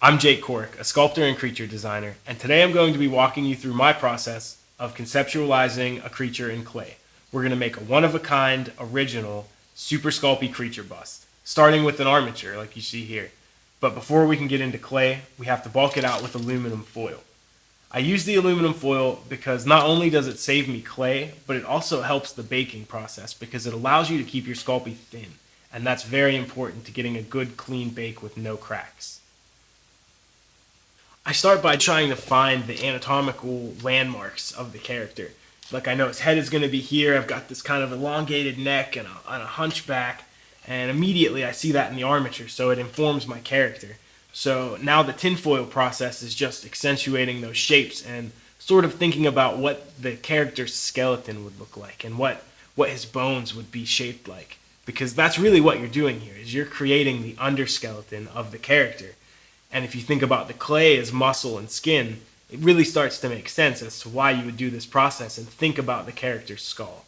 I'm Jake Corrick, a sculptor and creature designer, and today I'm going to be walking you through my process of conceptualizing a creature in clay. We're going to make a one-of-a-kind, original, Super Sculpey creature bust, starting with an armature like you see here. But before we can get into clay, we have to bulk it out with aluminum foil. I use the aluminum foil because not only does it save me clay, but it also helps the baking process because it allows you to keep your Sculpey thin, and that's very important to getting a good clean bake with no cracks. I start by trying to find the anatomical landmarks of the character. Like I know his head is going to be here, I've got this kind of elongated neck and a hunchback, and immediately I see that in the armature, so it informs my character. So now the tinfoil process is just accentuating those shapes and sort of thinking about what the character's skeleton would look like and what his bones would be shaped like. Because that's really what you're doing here, is you're creating the underskeleton of the character. And if you think about the clay as muscle and skin, it really starts to make sense as to why you would do this process and think about the character's skull.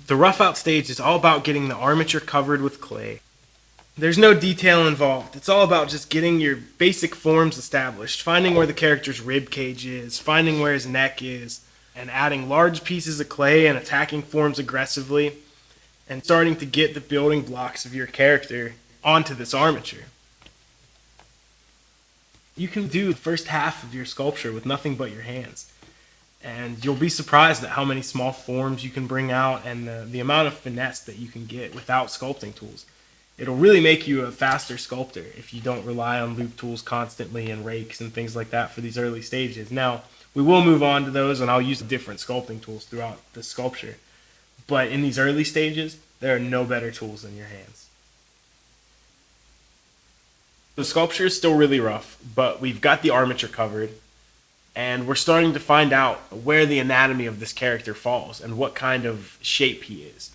The rough out stage is all about getting the armature covered with clay. There's no detail involved. It's all about just getting your basic forms established, finding where the character's rib cage is, finding where his neck is, and adding large pieces of clay and attacking forms aggressively, and starting to get the building blocks of your character onto this armature. You can do the first half of your sculpture with nothing but your hands. And you'll be surprised at how many small forms you can bring out and the amount of finesse that you can get without sculpting tools. It'll really make you a faster sculptor if you don't rely on loop tools constantly and rakes and things like that for these early stages. Now, we will move on to those and I'll use different sculpting tools throughout the sculpture. But in these early stages, there are no better tools than your hands. The sculpture is still really rough, but we've got the armature covered, and we're starting to find out where the anatomy of this character falls and what kind of shape he is.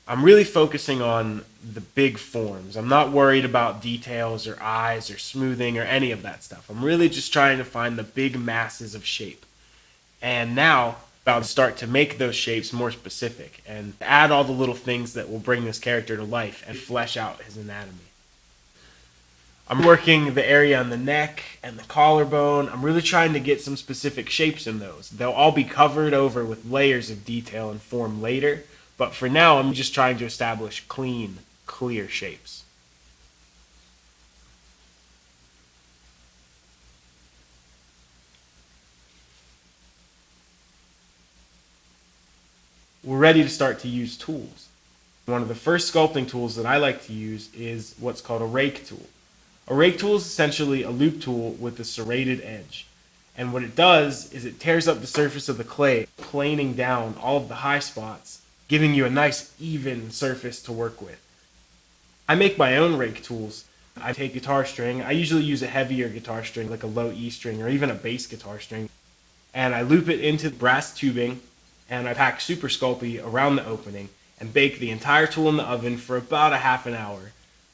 I'm really focusing on the big forms. I'm not worried about details or eyes or smoothing or any of that stuff. I'm really just trying to find the big masses of shape. And now, I'll start to make those shapes more specific and add all the little things that will bring this character to life and flesh out his anatomy. I'm working the area on the neck and the collarbone. I'm really trying to get some specific shapes in those. They'll all be covered over with layers of detail and form later, but for now I'm just trying to establish clean, clear shapes. We're ready to start to use tools. One of the first sculpting tools that I like to use is what's called a rake tool. A rake tool is essentially a loop tool with a serrated edge. And what it does is it tears up the surface of the clay, planing down all of the high spots, giving you a nice even surface to work with. I make my own rake tools. I take guitar string. I usually use a heavier guitar string, like a low E string or even a bass guitar string. And I loop it into brass tubing, and I pack Super Sculpey around the opening and bake the entire tool in the oven for about a half an hour.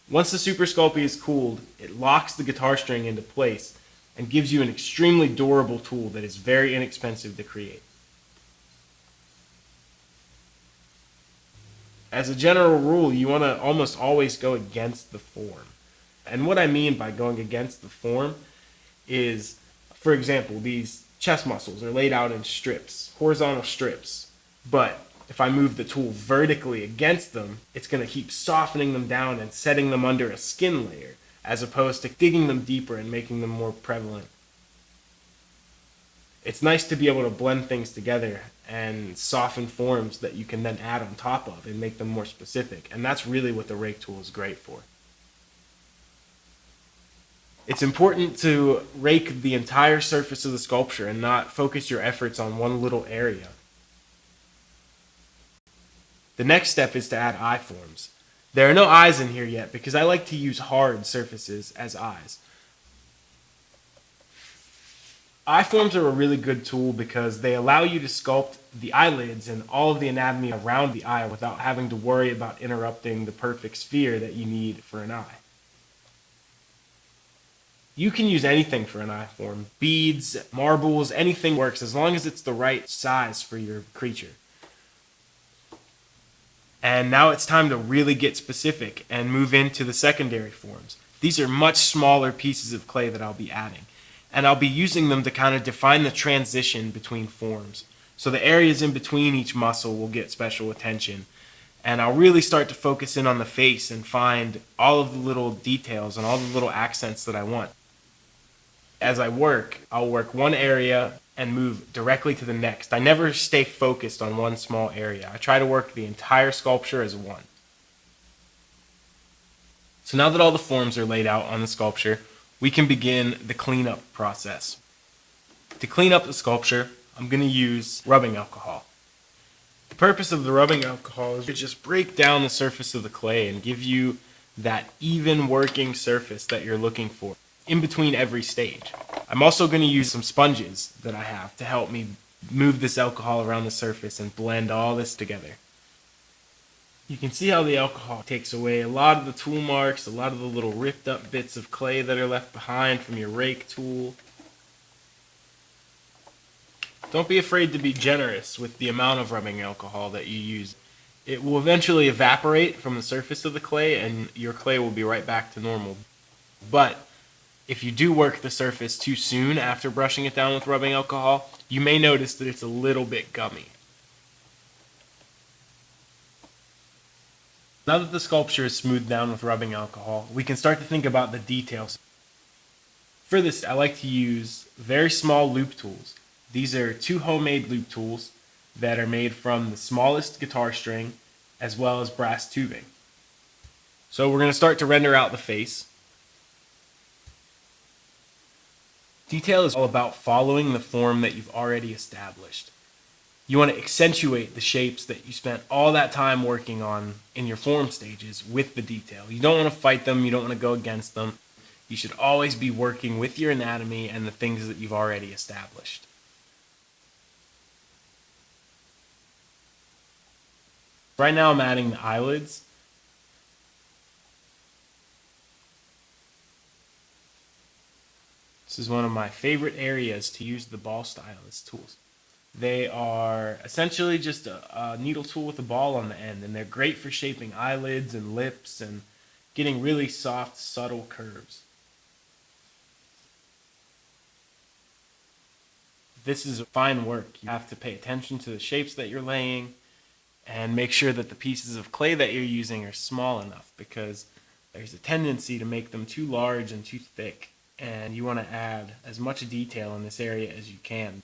Once the Super Sculpey is cooled, it locks the guitar string into place and gives you an extremely durable tool that is very inexpensive to create. As a general rule, you want to almost always go against the form. And what I mean by going against the form is, for example, these chest muscles are laid out in strips, horizontal strips, but if I move the tool vertically against them, it's going to keep softening them down and setting them under a skin layer, as opposed to digging them deeper and making them more prevalent. It's nice to be able to blend things together and soften forms that you can then add on top of and make them more specific, and that's really what the rake tool is great for. It's important to rake the entire surface of the sculpture and not focus your efforts on one little area. The next step is to add eye forms. There are no eyes in here yet because I like to use hard surfaces as eyes. Eye forms are a really good tool because they allow you to sculpt the eyelids and all of the anatomy around the eye without having to worry about interrupting the perfect sphere that you need for an eye. You can use anything for an eye form. Beads, marbles, anything works as long as it's the right size for your creature. And now it's time to really get specific and move into the secondary forms. These are much smaller pieces of clay that I'll be adding. And I'll be using them to kind of define the transition between forms. So the areas in between each muscle will get special attention. And I'll really start to focus in on the face and find all of the little details and all the little accents that I want. As I work, I'll work one area and move directly to the next. I never stay focused on one small area. I try to work the entire sculpture as one. So now that all the forms are laid out on the sculpture, we can begin the cleanup process. To clean up the sculpture, I'm going to use rubbing alcohol. The purpose of the rubbing alcohol is to just break down the surface of the clay and give you that even working surface that you're looking for in between every stage. I'm also going to use some sponges that I have to help me move this alcohol around the surface and blend all this together. You can see how the alcohol takes away a lot of the tool marks, a lot of the little ripped up bits of clay that are left behind from your rake tool. Don't be afraid to be generous with the amount of rubbing alcohol that you use. It will eventually evaporate from the surface of the clay and your clay will be right back to normal. But if you do work the surface too soon after brushing it down with rubbing alcohol, you may notice that it's a little bit gummy. Now that the sculpture is smoothed down with rubbing alcohol, we can start to think about the details. For this, I like to use very small loop tools. These are 2 homemade loop tools that are made from the smallest guitar string as well as brass tubing. So we're going to start to render out the face. Detail is all about following the form that you've already established. You want to accentuate the shapes that you spent all that time working on in your form stages with the detail. You don't want to fight them, you don't want to go against them. You should always be working with your anatomy and the things that you've already established. Right now I'm adding the eyelids. This is one of my favorite areas to use the ball stylus tools. They are essentially just a needle tool with a ball on the end, and they're great for shaping eyelids and lips and getting really soft, subtle curves. This is fine work. You have to pay attention to the shapes that you're laying and make sure that the pieces of clay that you're using are small enough, because there's a tendency to make them too large and too thick. And you want to add as much detail in this area as you can.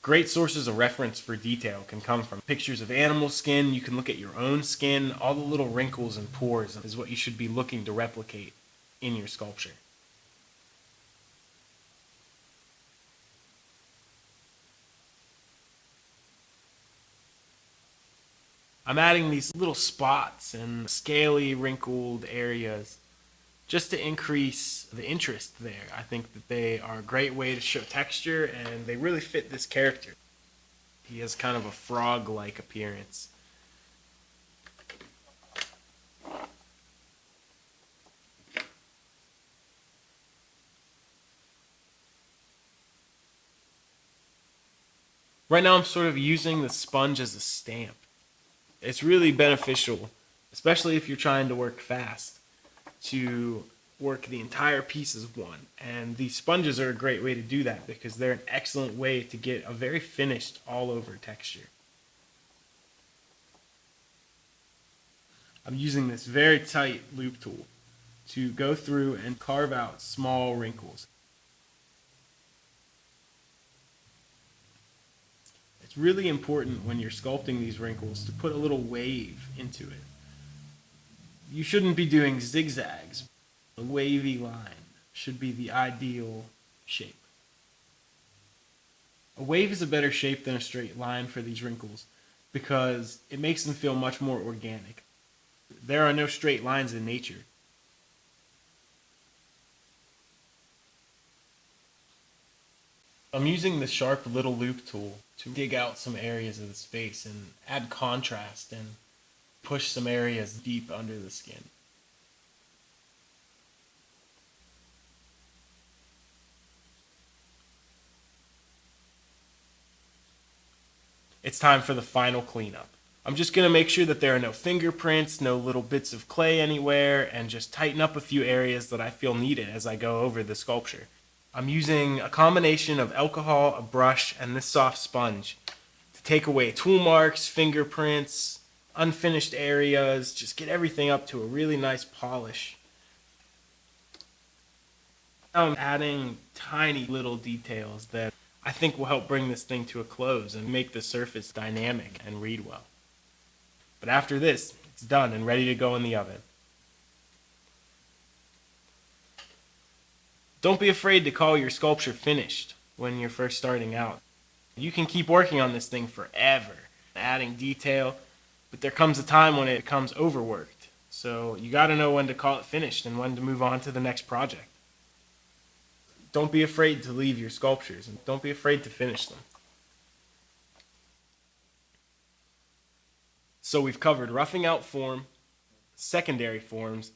Great sources of reference for detail can come from pictures of animal skin. You can look at your own skin. All the little wrinkles and pores is what you should be looking to replicate in your sculpture. I'm adding these little spots and scaly, wrinkled areas just to increase the interest there. I think that they are a great way to show texture, and they really fit this character. He has kind of a frog-like appearance. Right now I'm sort of using the sponge as a stamp. It's really beneficial, especially if you're trying to work fast, to work the entire piece as one. And these sponges are a great way to do that because they're an excellent way to get a very finished all-over texture. I'm using this very tight loop tool to go through and carve out small wrinkles. It's really important when you're sculpting these wrinkles to put a little wave into it. You shouldn't be doing zigzags. A wavy line should be the ideal shape. A wave is a better shape than a straight line for these wrinkles because it makes them feel much more organic. There are no straight lines in nature. I'm using the sharp little loop tool to dig out some areas of this face and add contrast and push some areas deep under the skin. it's time for the final cleanup. I'm just going to make sure that there are no fingerprints, no little bits of clay anywhere, and just tighten up a few areas that I feel needed as I go over the sculpture. I'm using a combination of alcohol, a brush, and this soft sponge to take away tool marks, fingerprints, unfinished areas, just get everything up to a really nice polish. I'm adding tiny little details that I think will help bring this thing to a close and make the surface dynamic and read well. But after this, it's done and ready to go in the oven. Don't be afraid to call your sculpture finished when you're first starting out. You can keep working on this thing forever, adding detail, but there comes a time when it becomes overworked. So you got to know when to call it finished and when to move on to the next project. Don't be afraid to leave your sculptures, and don't be afraid to finish them. So we've covered roughing out form, secondary forms,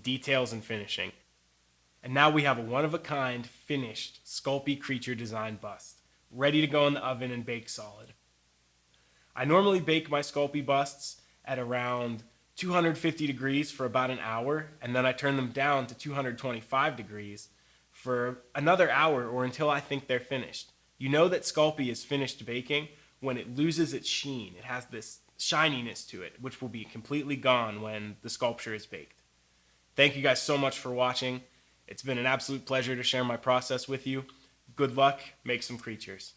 details, and finishing. And now we have a one-of-a-kind, finished, Sculpey creature design bust, ready to go in the oven and bake solid. I normally bake my Sculpey busts at around 250 degrees for about an hour, and then I turn them down to 225 degrees for another hour or until I think they're finished. You know that Sculpey is finished baking when it loses its sheen. It has this shininess to it, which will be completely gone when the sculpture is baked. Thank you guys so much for watching. It's been an absolute pleasure to share my process with you. Good luck, make some creatures.